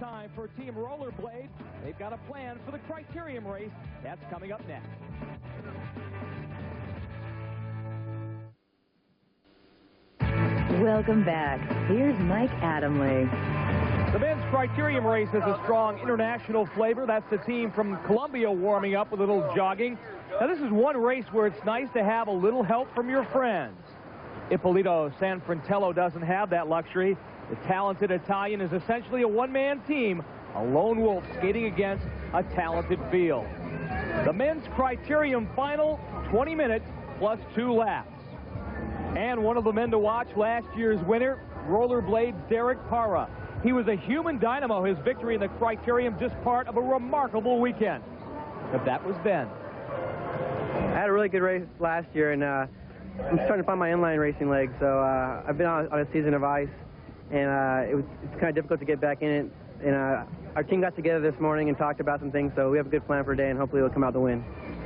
time for Team Rollerblade. They've got a plan for the criterium race. That's coming up next. Welcome back. Here's Mike Adamle. The men's criterium race has a strong international flavor. That's the team from Colombia warming up with a little jogging. Now, this is one race where it's nice to have a little help from your friends. Ippolito Sanfratello doesn't have that luxury. The talented Italian is essentially a one-man team, a lone wolf skating against a talented field. The men's criterium final, 20 minutes plus 2 laps. And one of the men to watch, last year's winner, Rollerblade Derek Parra. He was a human dynamo. His victory in the criterium just part of a remarkable weekend. But that was then. I had a really good race last year, and I'm starting to find my inline racing legs. So I've been on a season of ice, and it's kind of difficult to get back in it. And our team got together this morning and talked about some things, so we have a good plan for today, and hopefully it'll come out to win.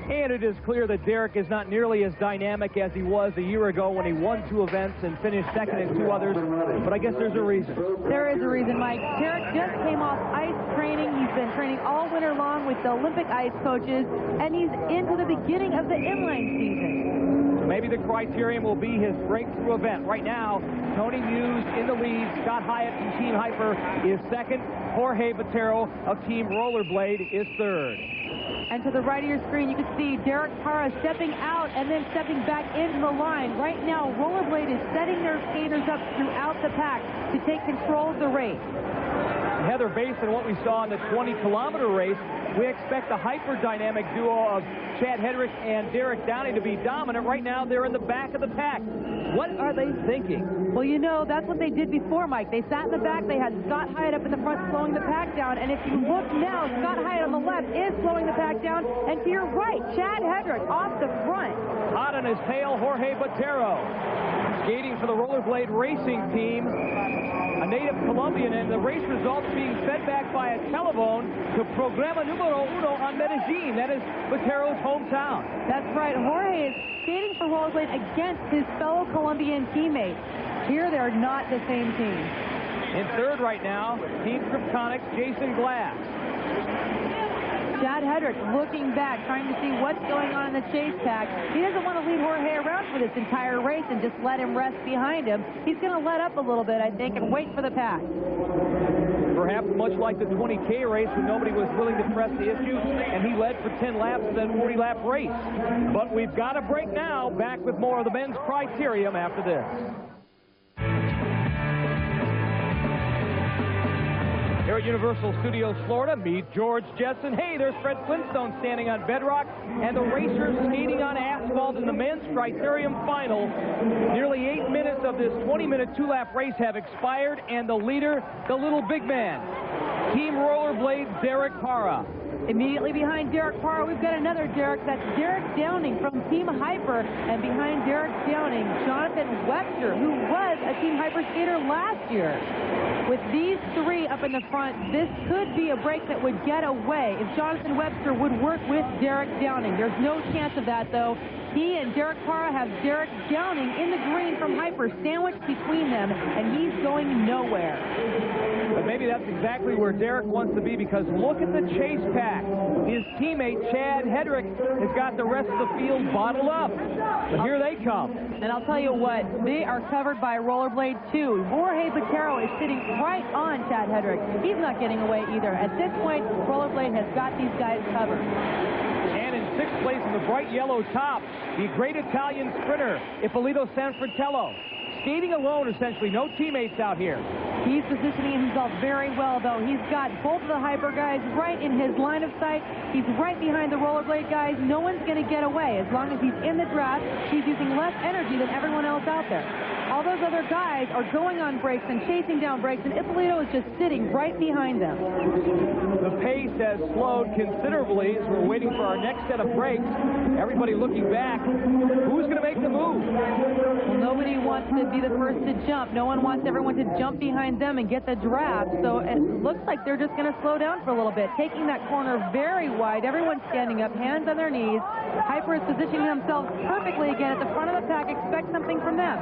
And it is clear that Derek is not nearly as dynamic as he was a year ago when he won 2 events and finished second in 2 others. But I guess there's a reason. There is a reason, Mike. Derek just came off ice training. He's been training all winter long with the Olympic ice coaches, and he's into the beginning of the inline season. So maybe the criterium will be his breakthrough event. Right now, Tony Muse in the lead. Scott Hyatt from Team Hyper is second. Jorge Botero of Team Rollerblade is third. And to the right of your screen, you can see Derek Parra stepping out and then stepping back into the line. Right now, Rollerblade is setting their skaters up throughout the pack to take control of the race. Heather, based on what we saw in the 20-kilometer race, we expect the hyper-dynamic duo of Chad Hedrick and Derek Downey to be dominant. Right now, they're in the back of the pack. What are they thinking? Well, you know, that's what they did before, Mike. They sat in the back. They had Scott Hyatt up in the front slowing the pack down. And if you look now, Scott Hyatt on the left is slowing the pack down. And to your right, Chad Hedrick off the front. Hot on his tail, Jorge Botero. Skating for the Rollerblade Racing Team, a native Colombian, and the race results being fed back by a telephone to Programa Numero Uno on Medellin. That is Botero's hometown. That's right. Jorge is skating for Rollerblade against his fellow Colombian teammates. Here, they're not the same team. In third right now, Team Kryptonics, Jason Glass. Chad Hedrick looking back, trying to see what's going on in the chase pack. He doesn't want to lead Jorge around for this entire race and just let him rest behind him. He's going to let up a little bit, I think, and wait for the pack. Perhaps much like the 20K race when nobody was willing to press the issue, and he led for 10 laps in that 40-lap race. But we've got a break now. Back with more of the men's criterium after this. Here at Universal Studios, Florida, meet George Jetson. Hey, there's Fred Flintstone standing on bedrock, and the racers skating on asphalt in the men's criterium final. Nearly 8 minutes of this 20-minute 2-lap race have expired, and the leader, the little big man, Team Rollerblade Derek Parra. Immediately behind Derek Parra, we've got another Derek. That's Derek Downing from Team Hyper. And behind Derek Downing, Jonathan Webster, who was a Team Hyper skater last year. With these 3 up in the front, this could be a break that would get away if Jonathan Webster would work with Derek Downing. There's no chance of that, though. He and Derek Parra have Derek Downing in the green from Hyper sandwiched between them, and he's going nowhere. But maybe that's exactly where Derek wants to be, because look at the chase pack. His teammate, Chad Hedrick, has got the rest of the field bottled up. So here they come. And I'll tell you what, they are covered by Rollerblade 2. Jorge Botero is sitting right on Chad Hedrick. He's not getting away either. At this point, Rollerblade has got these guys covered. And in 6th place in the bright yellow top, the great Italian sprinter, Ippolito Sanfratello. Skating alone, essentially. No teammates out here. He's positioning himself very well, though. He's got both of the Hyper guys right in his line of sight. He's right behind the Rollerblade guys. No one's going to get away. As long as he's in the draft, he's using less energy than everyone else out there. All those other guys are going on brakes and chasing down brakes, and Ippolito is just sitting right behind them. The pace has slowed considerably as we're waiting for our next set of brakes. Everybody looking back. Who's going to make the move? Well, nobody wants to be the first to jump. No one wants everyone to jump behind them and get the draft. So it looks like they're just going to slow down for a little bit, taking that corner very wide. Everyone's standing up, hands on their knees. Hyper is positioning themselves perfectly again at the front of the pack. Expect something from them.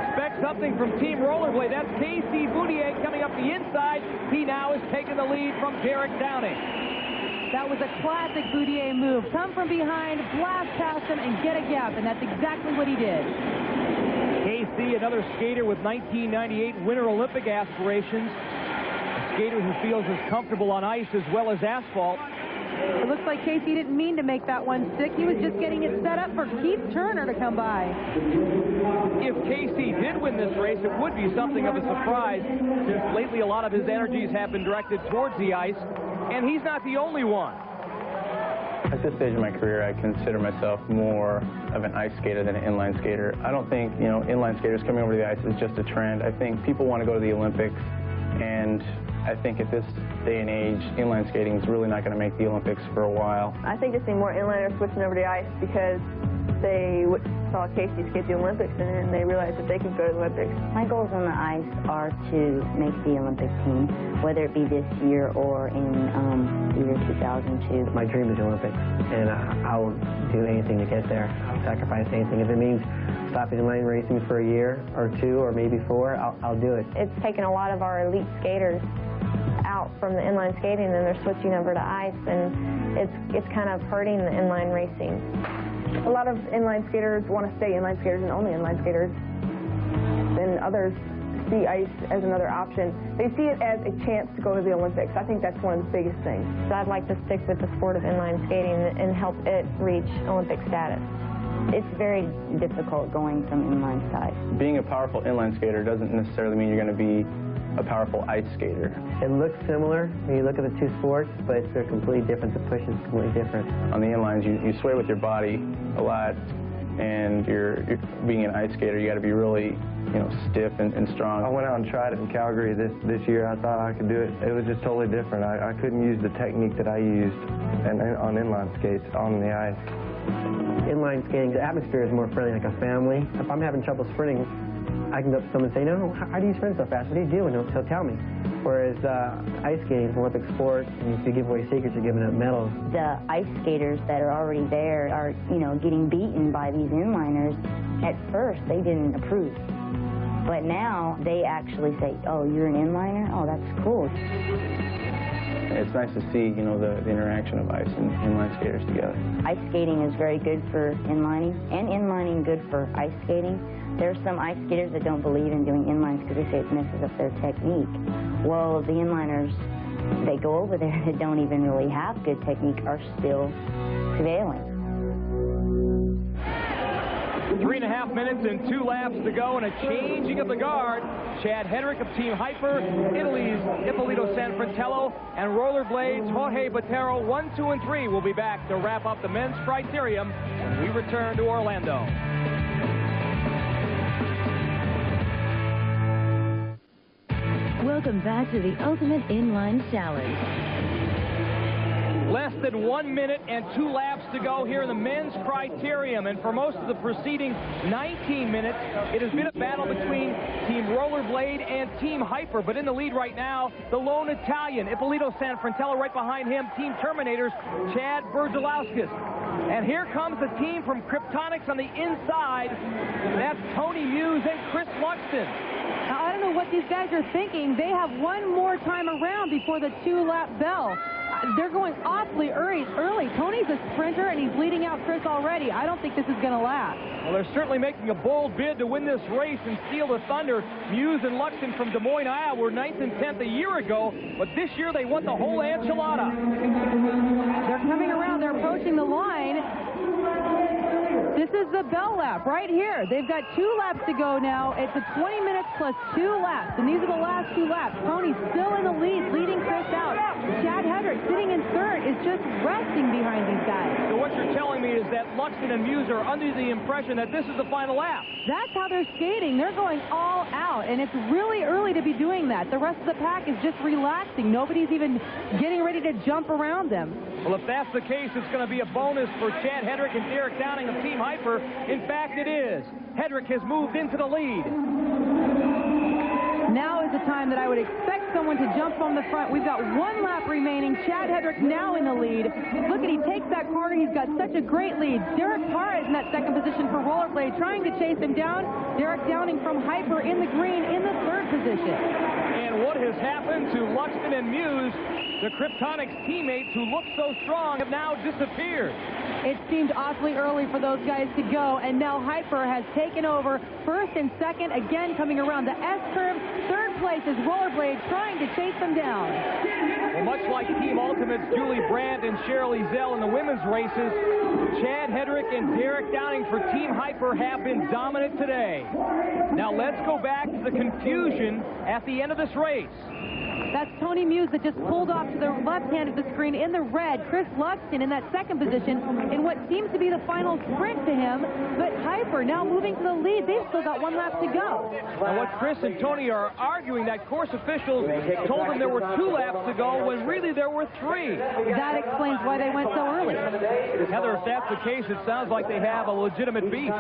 Expect something from Team Rollerblade. That's Casey Boudier coming up the inside. He now is taking the lead from Derek Downing. That was a classic Boudier move. Come from behind, blast past him, and get a gap, and that's exactly what he did. Casey, another skater with 1998 Winter Olympic aspirations. A skater who feels as comfortable on ice as well as asphalt. It looks like Casey didn't mean to make that one stick. He was just getting it set up for Keith Turner to come by. If Casey did win this race, it would be something of a surprise, since lately a lot of his energies have been directed towards the ice, and he's not the only one. At this stage of my career, I consider myself more of an ice skater than an inline skater. I don't think, inline skaters coming over to the ice is just a trend. I think people want to go to the Olympics, and I think at this day and age, inline skating is really not going to make the Olympics for a while. I think you'll see more inliners switching over to the ice because they saw Casey skate the Olympics and then they realized that they could go to the Olympics. My goals on the ice are to make the Olympic team, whether it be this year or in either 2002. My dream is the Olympics, and I will do anything to get there. I'll sacrifice anything. If it means stopping inline racing for a year or two or maybe 4, I'll do it. It's taken a lot of our elite skaters out from the inline skating and they're switching over to ice, and it's kind of hurting the inline racing. A lot of inline skaters want to stay inline skaters and only inline skaters. Then others see ice as another option. They see it as a chance to go to the Olympics. I think that's one of the biggest things. So I'd like to stick with the sport of inline skating and help it reach Olympic status. It's very difficult going from inline side. Being a powerful inline skater doesn't necessarily mean you're going to be a powerful ice skater. It looks similar when you look at the two sports, but they're completely different. The push is completely different. On the inlines, you sway with your body a lot, and you're being an ice skater, you got to be really, stiff and strong. I went out and tried it in Calgary this year. I thought I could do it. It was just totally different. I couldn't use the technique that I used on inline skates on the ice. Inline skating, the atmosphere is more friendly, like a family. If I'm having trouble sprinting, I can go up to someone and say, no, how do you sprint so fast? What do you do? And he'll tell me. Whereas ice skating is an Olympic sport, and if you give away secrets, you're giving up medals. The ice skaters that are already there are, getting beaten by these inliners. At first, they didn't approve. But now they actually say, oh, you're an inliner? Oh, that's cool. It's nice to see, the interaction of ice and inline skaters together. Ice skating is very good for inlining, and inlining good for ice skating. There are some ice skaters that don't believe in doing inlines because they say it messes up their technique. Well, the inliners, they go over there that don't even really have good technique are still prevailing. 3.5 minutes and 2 laps to go, and a changing of the guard. Chad Hedrick of Team Hyper, Italy's Ippolito Sanfratello, and Rollerblades Jorge Botero, 1, 2, and 3 will be back to wrap up the men's criterium when we return to Orlando. Welcome back to the Ultimate Inline Challenge. Less than 1 minute and 2 laps to go here in the men's criterium, and for most of the preceding 19 minutes, it has been a battle between Team Rollerblade and Team Hyper, but in the lead right now, the lone Italian, Ippolito Sanfratello, right behind him, Team Terminators, Chad Bergelauskas. And here comes the team from Kryptonics on the inside. That's Tony Muse and Chris Luxton. Now, I don't know what these guys are thinking. They have one more time around before the 2-lap bell. They're going awfully early. Tony's a sprinter, and he's leading out Chris already. I don't think this is going to last. Well, they're certainly making a bold bid to win this race and steal the thunder. Muse and Luxton from Des Moines, Iowa were 9th and 10th a year ago, but this year they won the whole enchilada. They're coming around. They're approaching the line. This is the bell lap right here. They've got 2 laps to go now. It's a 20 minutes plus 2 laps, and these are the last 2 laps. Tony's still in the lead, leading Chris out. Chad Hedrick, sitting in third, is just resting behind these guys. So what you're telling me is that Luxton and Muse are under the impression that this is the final lap. That's how they're skating. They're going all out, and it's really early to be doing that. The rest of the pack is just relaxing. Nobody's even getting ready to jump around them. Well, if that's the case, it's going to be a bonus for Chad Hedrick and Derek Downing of Team Hyper. In fact, it is. Hedrick has moved into the lead. Now is the time that I would expect someone to jump from the front. We've got 1 lap remaining. Chad Hedrick now in the lead. Look at, he takes that corner. He's got such a great lead. Derek Parr is in that second position for Rollerblade, trying to chase him down. Derek Downing from Hyper in the green in the third position. And what has happened to Luxton and Muse? The Kryptonics teammates who looked so strong have now disappeared. It seemed awfully early for those guys to go, and now Hyper has taken over first and second, again coming around the S-curve. Third place is Rollerblade trying to chase them down. Well, much like Team Ultimate's Julie Brandt and Cheryl Ezell in the women's races, Chad Hedrick and Derek Downing for Team Hyper have been dominant today. Now let's go back to the confusion at the end of this race. That's Tony Muse that just pulled off to the left hand of the screen in the red. Chris Luxton in that second position in what seems to be the final sprint to him. But Hyper now moving to the lead. They've still got 1 lap to go. And what Chris and Tony are arguing, that course officials told them there were 2 laps to go when really there were 3. That explains why they went so early. Heather, if that's the case, it sounds like they have a legitimate beef.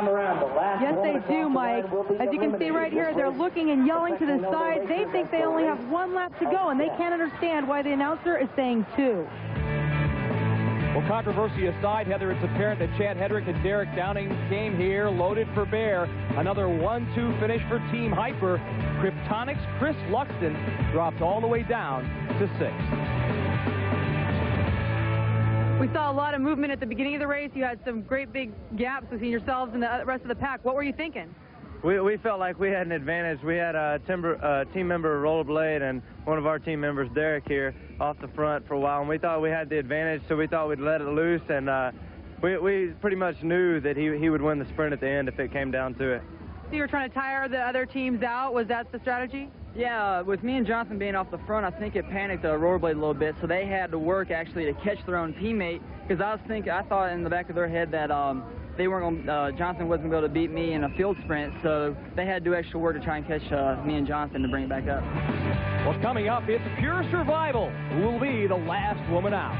Yes, they do, Mike. As you can see right here, they're looking and yelling to the side. They think they only have 1 lap to go, and they can't understand why the announcer is saying 2. Well, controversy aside, Heather, it's apparent that Chad Hedrick and Derek Downing came here loaded for bear. Another 1-2 finish for Team Hyper. Kryptonics' Chris Luxton dropped all the way down to 6th. We saw a lot of movement at the beginning of the race. You had some great big gaps between yourselves and the rest of the pack. What were you thinking? We felt like we had an advantage. We had a team member, Rollerblade, and one of our team members, Derek, here off the front for a while, and we thought we had the advantage, so we thought we'd let it loose, and we pretty much knew that he would win the sprint at the end if it came down to it. So you were trying to tire the other teams out? Was that the strategy? Yeah, with me and Johnson being off the front, I think it panicked Rollerblade a little bit, so they had to work actually to catch their own teammate, because I thought in the back of their head that they weren't going Johnson wasn't going to beat me in a field sprint, so they had to do extra work to try and catch me and Johnson to bring it back up. Well, coming up, it's pure survival. Who will be the last woman out?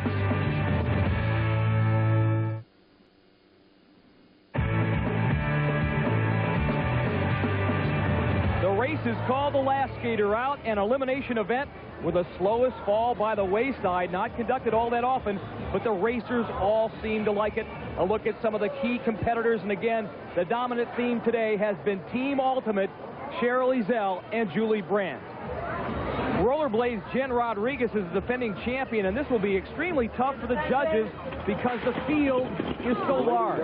The race is called the Last Skater Out, an elimination event with the slowest fall by the wayside, not conducted all that often, but the racers all seem to like it. A look at some of the key competitors, and again, the dominant theme today has been Team Ultimate, Cheryl Ezell and Julie Brandt. Rollerblade's Jen Rodriguez is the defending champion, and this will be extremely tough for the judges because the field is so large.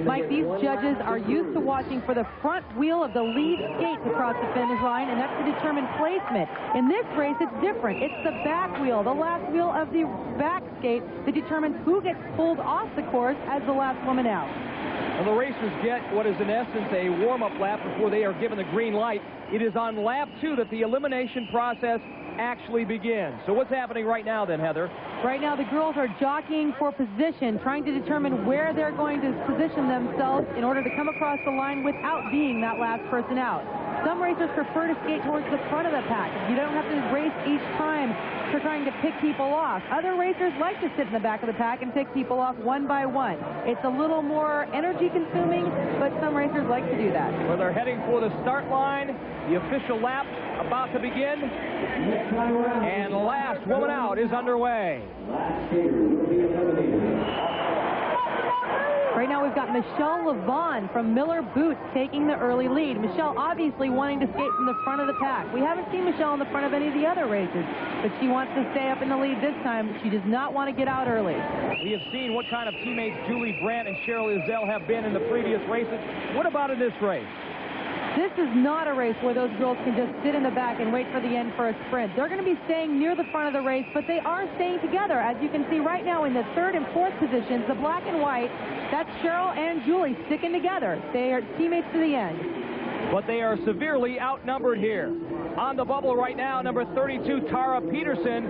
Mike, these judges are used to watching for the front wheel of the lead skate to cross the finish line, and that's to determine placement. In this race, it's different. It's the back wheel, the last wheel of the back skate, that determines who gets pulled off the course as the last woman out. Well, the racers get what is in essence a warm-up lap before they are given the green light. It is on lap 2 that the elimination process actually begins. So what's happening right now then, Heather? Right now the girls are jockeying for position, trying to determine where they're going to position themselves in order to come across the line without being that last person out. Some racers prefer to skate towards the front of the pack. You don't have to race each time for trying to pick people off. Other racers like to sit in the back of the pack and pick people off one by one. It's a little more energy consuming, but some racers like to do that. Well, they're heading for the start line. The official lap about to begin. And last woman out is underway. Right now we've got Michelle Levon from Miller Boots taking the early lead. Michelle obviously wanting to skate from the front of the pack. We haven't seen Michelle in the front of any of the other races, but she wants to stay up in the lead this time. She does not want to get out early. We have seen what kind of teammates Julie Brandt and Cheryl Ezell have been in the previous races. What about in this race? This is not a race where those girls can just sit in the back and wait for the end for a sprint. They're going to be staying near the front of the race, but they are staying together. As you can see right now in the third and fourth positions, the black and white, that's Cheryl and Julie sticking together. They are teammates to the end. But they are severely outnumbered here. On the bubble right now, number 32, Tara Peterson,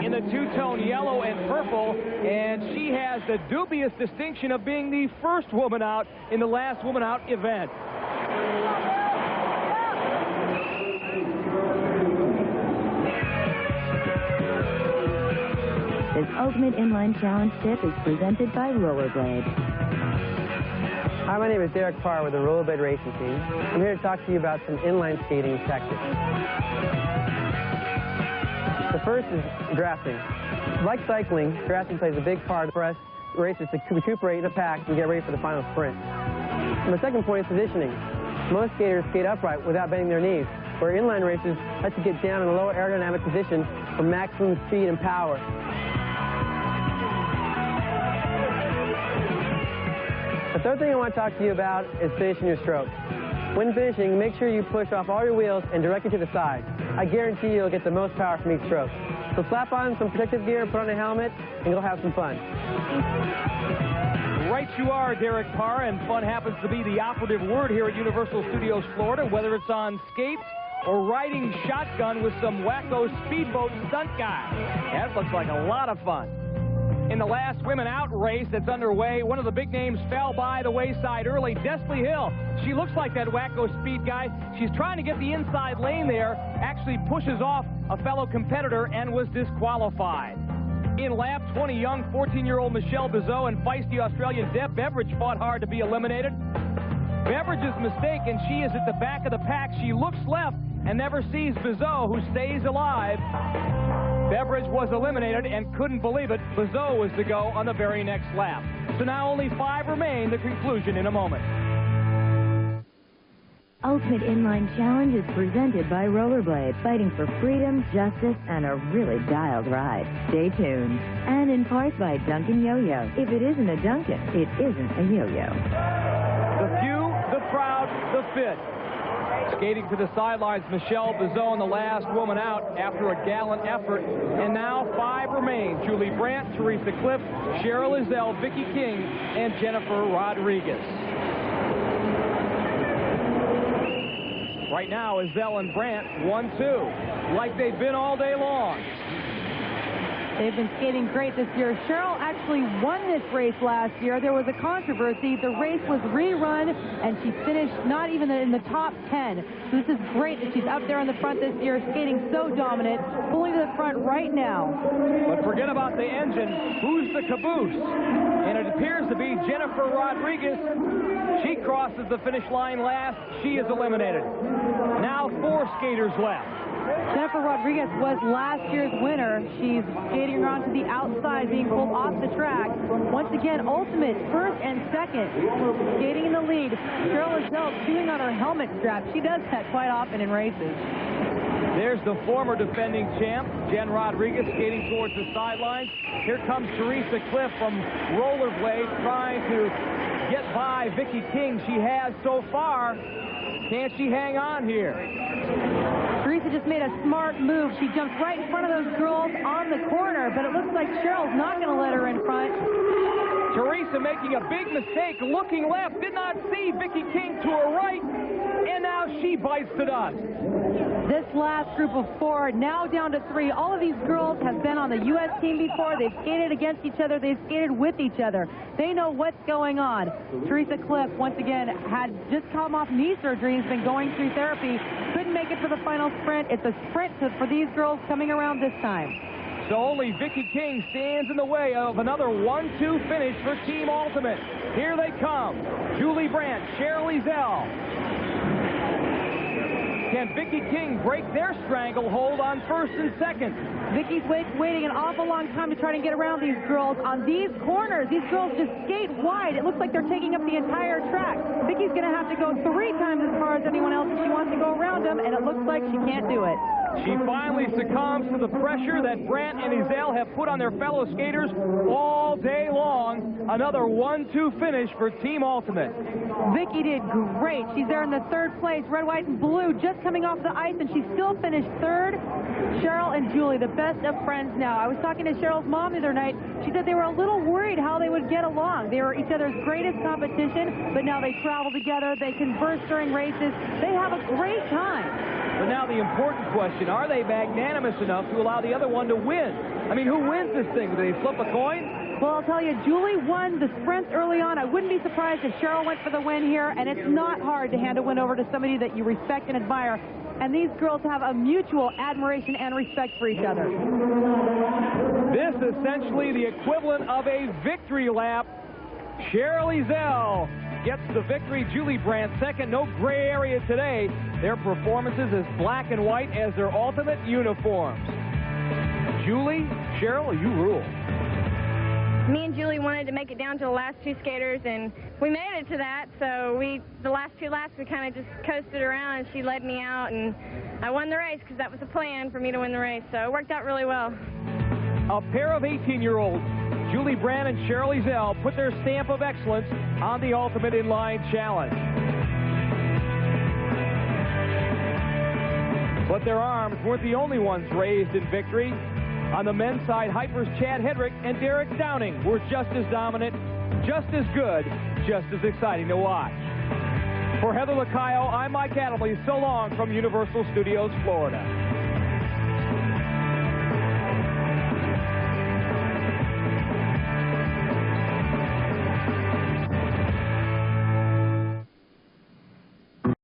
in the two-tone yellow and purple, and she has the dubious distinction of being the first woman out in the last woman out event. This Ultimate Inline Challenge tip is presented by Rollerblade. Hi, my name is Derek Parr with the Rollerblade Racing Team. I'm here to talk to you about some inline skating tactics. The first is drafting. Like cycling, drafting plays a big part for us racers to recuperate in a pack and get ready for the final sprint. And the second point is positioning. Most skaters skate upright without bending their knees, where inline racers like to get down in a low aerodynamic position for maximum speed and power. The third thing I want to talk to you about is finishing your stroke. When finishing, make sure you push off all your wheels and directly to the side. I guarantee you'll get the most power from each stroke. So slap on some protective gear, put on a helmet, and you'll have some fun. Right you are, Derek Parr, and fun happens to be the operative word here at Universal Studios Florida, whether it's on skates or riding shotgun with some wacko speedboat stunt guy. That looks like a lot of fun. In the last women out race that's underway, one of the big names fell by the wayside early, Desley Hill. She looks like that wacko speed guy. She's trying to get the inside lane there, actually pushes off a fellow competitor and was disqualified. In lap 20, young 14-year-old Michelle Bizot and feisty Australian Deb Beveridge fought hard to be eliminated. Beveridge's mistake, and she is at the back of the pack. She looks left and never sees Bizot, who stays alive. Beveridge was eliminated and couldn't believe it. Bizot was to go on the very next lap. So now only 5 remain, the conclusion in a moment. Ultimate Inline Challenge is presented by Rollerblade, fighting for freedom, justice, and a really dialed ride. Stay tuned. And in part by Duncan Yo-Yo. If it isn't a Duncan, it isn't a yo-yo. The few, the proud, the fit. Skating to the sidelines, Michelle Bizot, the last woman out after a gallant effort. And now 5 remain. Julie Brandt, Teresa Cliff, Cheryl Izell, Vicki King, and Jennifer Rodriguez. Right now, Izell and Brandt 1-2, like they've been all day long. They've been skating great this year. Cheryl actually won this race last year. There was a controversy. The race was rerun, and she finished not even in the top 10. So this is great that she's up there in the front this year, skating so dominant, pulling to the front right now. But forget about the engine. Who's the caboose? And it appears to be Jennifer Rodriguez. She crosses the finish line last. She is eliminated. Now 4 skaters left. Jennifer Rodriguez was last year's winner. She's skating around to the outside, being pulled off the track. Once again, ultimate first and second. Skating in the lead. Cheryl Izell chewing on her helmet strap. She does that quite often in races. There's the former defending champ, Jen Rodriguez, skating towards the sidelines. Here comes Teresa Cliff from Rollerblade, trying to get by Vicki King. She has so far. Can't she hang on here? Teresa just made a smart move. She jumped right in front of those girls on the corner, but it looks like Cheryl's not going to let her in front. Teresa making a big mistake, looking left, did not see Vicki King to her right, and now she bites the dust. This last group of 4, now down to 3. All of these girls have been on the U.S. team before. They've skated against each other. They've skated with each other. They know what's going on. Teresa Cliff, once again, had just come off knee surgery and has been going through therapy. Couldn't make it for the final sprint. It's a sprint for these girls coming around this time. So only Vicki King stands in the way of another 1-2 finish for Team Ultimate. Here they come. Julie Brandt, Cheryl Izell. Can Vicki King break their stranglehold on first and second? Vicki's waiting an awful long time to try to get around these girls on these corners. These girls just skate wide. It looks like they're taking up the entire track. Vicki's going to have to go 3 times as far as anyone else if she wants to go around them, and it looks like she can't do it. She finally succumbs to the pressure that Brandt and Izell have put on their fellow skaters all day long. Another 1-2 finish for Team Ultimate. Vicki did great. She's there in the 3rd place, red, white, and blue, just coming off the ice, and she still finished 3rd. Cheryl and Julie, the best of friends now. I was talking to Cheryl's mom the other night. She said they were a little worried how they would get along. They were each other's greatest competition, but now they travel together. They converse during races. They have a great time. But now the important question, are they magnanimous enough to allow the other one to win? I mean, who wins this thing? Do they flip a coin? Well, I'll tell you, Julie won the sprints early on. I wouldn't be surprised if Cheryl went for the win here, and it's not hard to hand a win over to somebody that you respect and admire. And these girls have a mutual admiration and respect for each other. This is essentially the equivalent of a victory lap. Cheryl Izell gets the victory. Julie Brandt second. No gray area today. Their performances as black and white as their ultimate uniforms. Julie, Cheryl, you rule. Me and Julie wanted to make it down to the last two skaters, and we made it to that. So the last two laps, we kind of just coasted around, and she led me out, and I won the race because that was the plan for me to win the race. So it worked out really well. A pair of 18-year-olds, Julie Brandt and Cheryl Ezell, put their stamp of excellence on the Ultimate Inline Challenge. But their arms weren't the only ones raised in victory. On the men's side, Hyper's Chad Hedrick and Derek Downing were just as dominant, just as good, just as exciting to watch. For Heather Lacayo, I'm Mike Adamley. So long from Universal Studios, Florida.